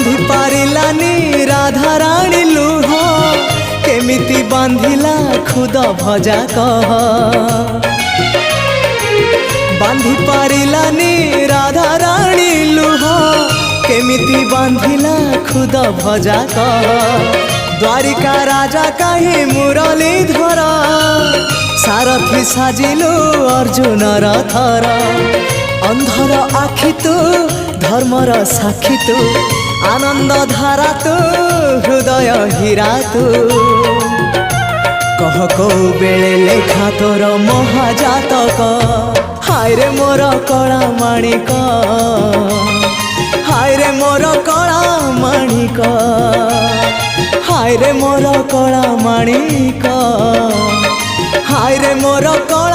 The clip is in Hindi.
बांधी पारिलानी राधा रानी लुह केमिति बांधिला खुद भजा कह बांधी पारिलानी राधा रानी लुह केमिति बांधिला खुद भजा कह द्वारिका राजा कहीं मुरलीधर सारथी साजिलु अर्जुन रथर अंधर आखि तू धर्मर साक्षी तू आनंद धारा तू हृदय हीरा तू कह को बेले लेखा तोर महाजातक हाय रे मोर कला माणिक हाय रे मोर कला माणिक हाय रे मोर कला माणिक हाय रे मोर कला